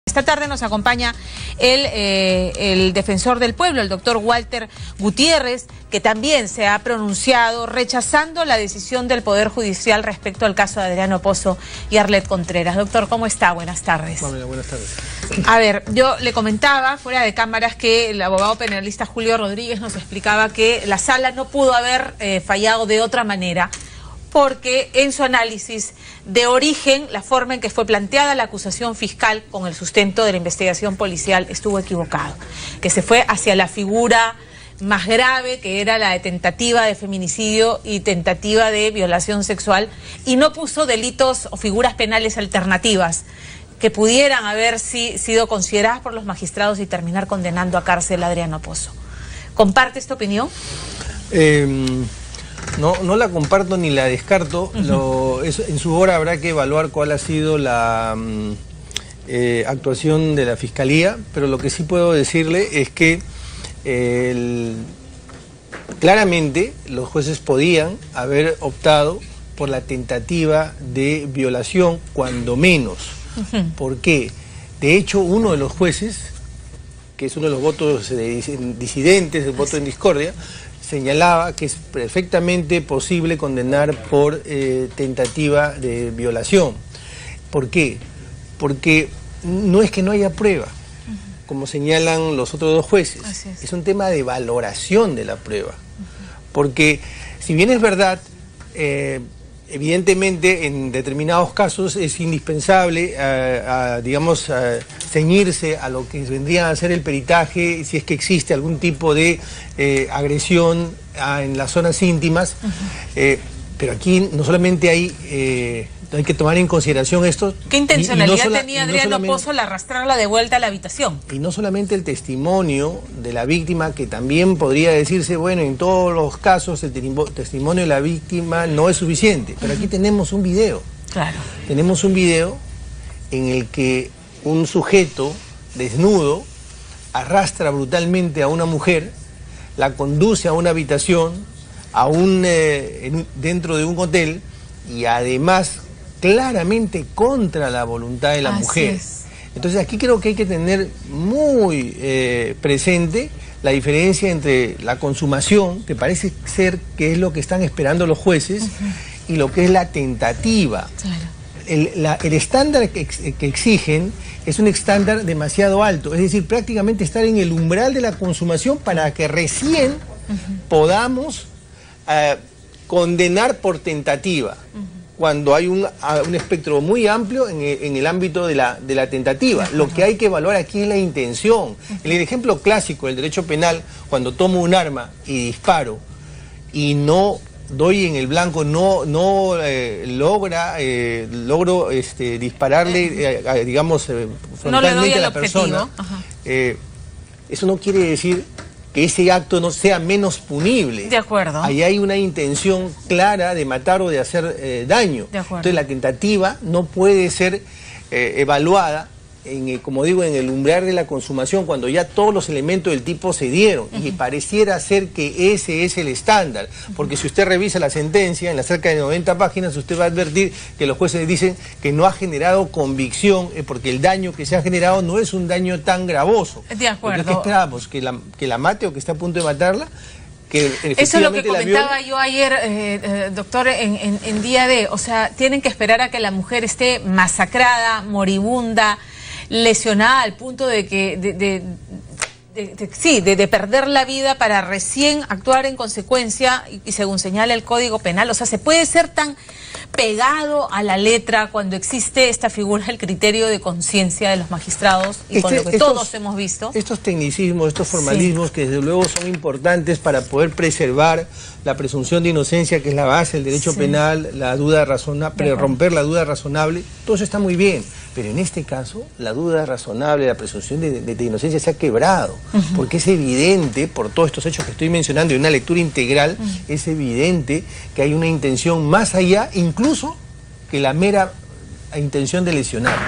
Esta tarde nos acompaña el defensor del pueblo, el doctor Walter Gutiérrez, que también se ha pronunciado rechazando la decisión del Poder Judicial respecto al caso de Adriano Pozo y Arlet Contreras. Doctor, ¿cómo está? Buenas tardes. Buenas tardes. A ver, yo le comentaba fuera de cámaras que el abogado penalista Julio Rodríguez nos explicaba que la sala no pudo haber fallado de otra manera, porque en su análisis de origen, la forma en que fue planteada la acusación fiscal con el sustento de la investigación policial estuvo equivocado, que se fue hacia la figura más grave, que era la de tentativa de feminicidio y tentativa de violación sexual, y no puso delitos o figuras penales alternativas que pudieran haber sido consideradas por los magistrados y terminar condenando a cárcel a Adriano Pozo. ¿Comparte esta opinión? No la comparto ni la descarto. En su hora habrá que evaluar cuál ha sido la actuación de la Fiscalía, pero lo que sí puedo decirle es que claramente los jueces podían haber optado por la tentativa de violación, cuando menos. ¿Por qué? De hecho, uno de los jueces, que es uno de los votos disidentes, el voto en discordia, señalaba que es perfectamente posible condenar por tentativa de violación. ¿Por qué? Porque no es que no haya prueba, como señalan los otros dos jueces. Es un tema de valoración de la prueba. Porque si bien es verdad, evidentemente en determinados casos es indispensable, digamos, ceñirse a lo que vendría a ser el peritaje, si es que existe algún tipo de agresión en las zonas íntimas, pero aquí no solamente hay que tomar en consideración esto. ¿Qué intencionalidad tenía Adriano Pozo al arrastrarla de vuelta a la habitación? Y no solamente el testimonio de la víctima, que también podría decirse, bueno, en todos los casos el testimonio de la víctima no es suficiente, pero aquí tenemos un video. Claro. Tenemos un video en el que un sujeto desnudo arrastra brutalmente a una mujer, la conduce a una habitación, dentro de un hotel, y además claramente contra la voluntad de la mujer. Entonces aquí creo que hay que tener muy presente la diferencia entre la consumación, que parece ser que es lo que están esperando los jueces, y lo que es la tentativa. Claro. El estándar que exigen es un estándar demasiado alto, es decir, prácticamente estar en el umbral de la consumación para que recién podamos condenar por tentativa, cuando hay un espectro muy amplio en el ámbito de la tentativa. Lo que hay que evaluar aquí es la intención. El ejemplo clásico del derecho penal, cuando tomo un arma y disparo y no doy en el blanco, no logro dispararle, digamos, frontalmente a la persona, eso no quiere decir que ese acto no sea menos punible. De acuerdo. Ahí hay una intención clara de matar o de hacer daño. De acuerdo. Entonces la tentativa no puede ser evaluada, como digo, en el umbral de la consumación, cuando ya todos los elementos del tipo se dieron. Y pareciera ser que ese es el estándar. Porque si usted revisa la sentencia, en las cerca de 90 páginas, usted va a advertir que los jueces dicen que no ha generado convicción, porque el daño que se ha generado no es un daño tan gravoso. De acuerdo. ¿Qué esperamos? ¿Que la mate o que está a punto de matarla? Eso es lo que comentaba yo ayer, doctor, en día de, o sea, tienen que esperar a que la mujer esté masacrada, moribunda, lesionada al punto de que de perder la vida para recién actuar en consecuencia, y según señala el Código Penal. O sea, se puede ser tan pegado a la letra cuando existe esta figura, el criterio de conciencia de los magistrados, y con lo que todos hemos visto. Estos tecnicismos, estos formalismos, que desde luego son importantes para poder preservar la presunción de inocencia, que es la base del derecho penal, la duda razonable, romper la duda razonable, todo eso está muy bien. Pero en este caso, la duda razonable, la presunción de inocencia se ha quebrado, porque es evidente, por todos estos hechos que estoy mencionando, y una lectura integral, es evidente que hay una intención más allá, incluso, que la mera intención de lesionar.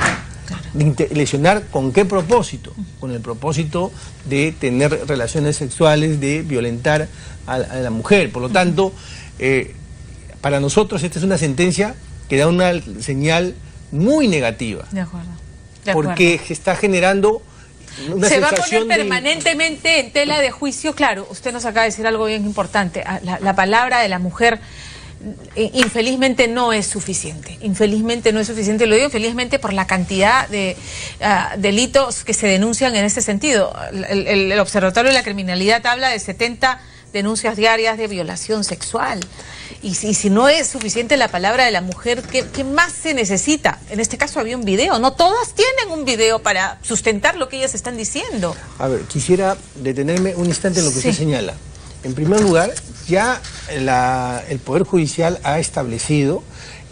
¿Lesionar con qué propósito? Con el propósito de tener relaciones sexuales, de violentar a la mujer. Por lo tanto, para nosotros esta es una sentencia que da una señal muy negativa. De acuerdo. porque se está generando una se va a poner sensación permanentemente en tela de juicio. Claro, usted nos acaba de decir algo bien importante. La palabra de la mujer infelizmente no es suficiente. Infelizmente no es suficiente. Lo digo infelizmente por la cantidad de delitos que se denuncian en este sentido. El Observatorio de la Criminalidad habla de 70 denuncias diarias de violación sexual. Y si no es suficiente la palabra de la mujer, ¿qué más se necesita? En este caso había un video. No todas tienen un video para sustentar lo que ellas están diciendo. A ver, quisiera detenerme un instante en lo que usted señala. En primer lugar, ya el Poder Judicial ha establecido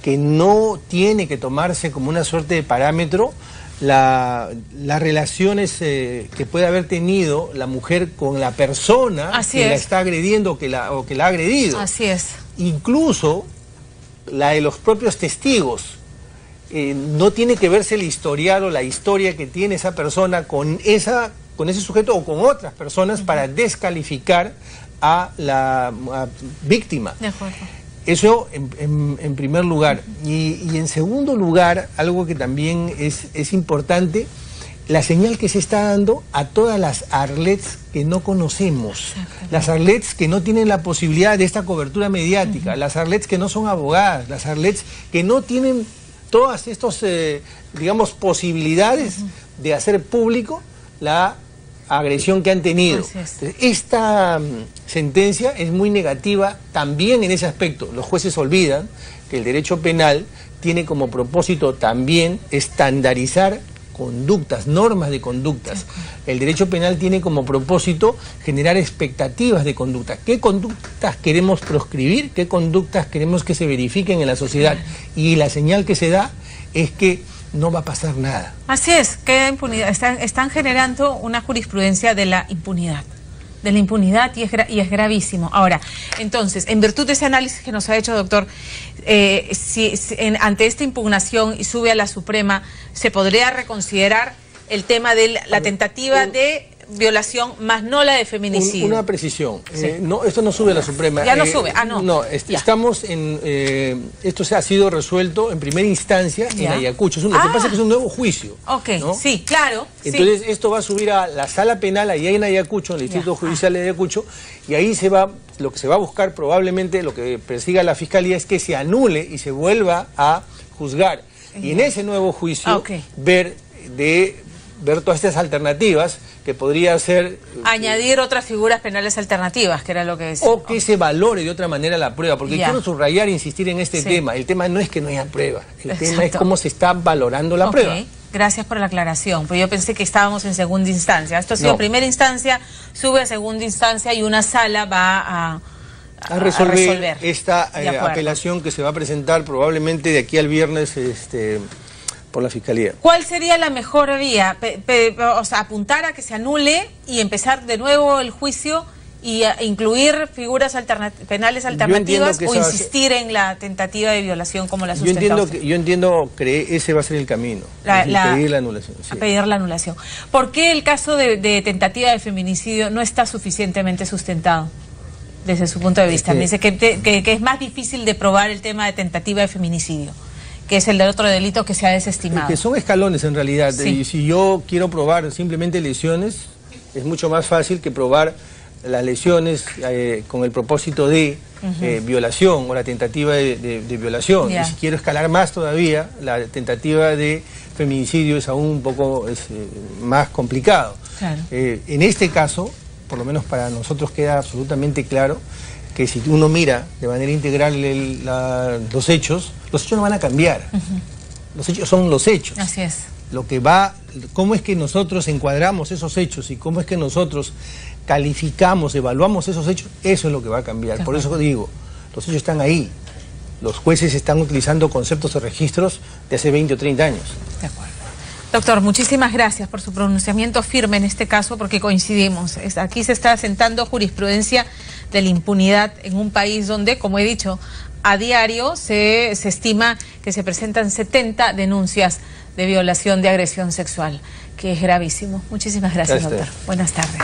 que no tiene que tomarse como una suerte de parámetro las relaciones que puede haber tenido la mujer con la persona que la está agrediendo o que la ha agredido. Así es. Incluso la de los propios testigos. No tiene que verse el historial o la historia que tiene esa persona con ese sujeto o con otras personas para descalificar a la víctima. De acuerdo. Eso en primer lugar. Y en segundo lugar, algo que también es importante, la señal que se está dando a todas las arlets que no conocemos, las arlets que no tienen la posibilidad de esta cobertura mediática, las arlets que no son abogadas, las arlets que no tienen todas estas, digamos, posibilidades de hacer público la agresión que han tenido. Esta sentencia es muy negativa también en ese aspecto. Los jueces olvidan que el derecho penal tiene como propósito también estandarizar conductas, normas de conductas. El derecho penal tiene como propósito generar expectativas de conducta. ¿Qué conductas queremos proscribir? ¿Qué conductas queremos que se verifiquen en la sociedad? Y la señal que se da es que no va a pasar nada. Así es, queda impunidad. Están generando una jurisprudencia de la impunidad. Y es gravísimo. Ahora, entonces, en virtud de ese análisis que nos ha hecho, doctor, ante esta impugnación y sube a la Suprema, ¿se podría reconsiderar el tema de la tentativa de violación, más no la de feminicidio? Una precisión. No, esto no sube a la Suprema. Ya no sube. No. No, estamos en... esto ha sido resuelto en primera instancia en Ayacucho. Lo que pasa es que es un nuevo juicio. Ok, ¿no? sí, claro. Entonces esto va a subir a la sala penal allá en Ayacucho, en el Distrito Judicial de Ayacucho, y ahí lo que se va a buscar probablemente, lo que persiga la Fiscalía es que se anule y se vuelva a juzgar. Y en ese nuevo juicio ver todas estas alternativas que podría ser... añadir otras figuras penales alternativas, que era lo que decía. O que se valore de otra manera la prueba, porque quiero subrayar e insistir en este tema. El tema no es que no haya prueba, el tema es cómo se está valorando la prueba. Gracias por la aclaración, porque yo pensé que estábamos en segunda instancia. Esto ha sido primera instancia, sube a segunda instancia y una sala va a resolver esta apelación que se va a presentar probablemente de aquí al viernes por la Fiscalía. ¿Cuál sería la mejor vía? O sea, apuntar a que se anule y empezar de nuevo el juicio y incluir figuras penales alternativas o insistir en la tentativa de violación como la sustentó usted. Yo entiendo que ese va a ser el camino, pedir la anulación. A pedir la anulación. ¿Por qué el caso de tentativa de feminicidio no está suficientemente sustentado desde su punto de vista? Me dice que es más difícil de probar el tema de tentativa de feminicidio, que es el del otro delito que se ha desestimado. Que son escalones en realidad. Y si yo quiero probar simplemente lesiones, es mucho más fácil que probar las lesiones con el propósito de violación o la tentativa de violación. Y si quiero escalar más todavía, la tentativa de feminicidio es aún un poco más complicado. En este caso, por lo menos para nosotros queda absolutamente claro que si uno mira de manera integral los hechos no van a cambiar. Los hechos son los hechos. Así es. Cómo es que nosotros encuadramos esos hechos y cómo es que nosotros calificamos, evaluamos esos hechos, eso es lo que va a cambiar. Por eso digo, los hechos están ahí. Los jueces están utilizando conceptos de registros de hace 20 o 30 años. De acuerdo. Doctor, muchísimas gracias por su pronunciamiento firme en este caso, porque coincidimos. Aquí se está asentando jurisprudencia de la impunidad en un país donde, como he dicho, a diario se estima que se presentan 70 denuncias de violación, de agresión sexual, que es gravísimo. Muchísimas gracias, doctor. Buenas tardes.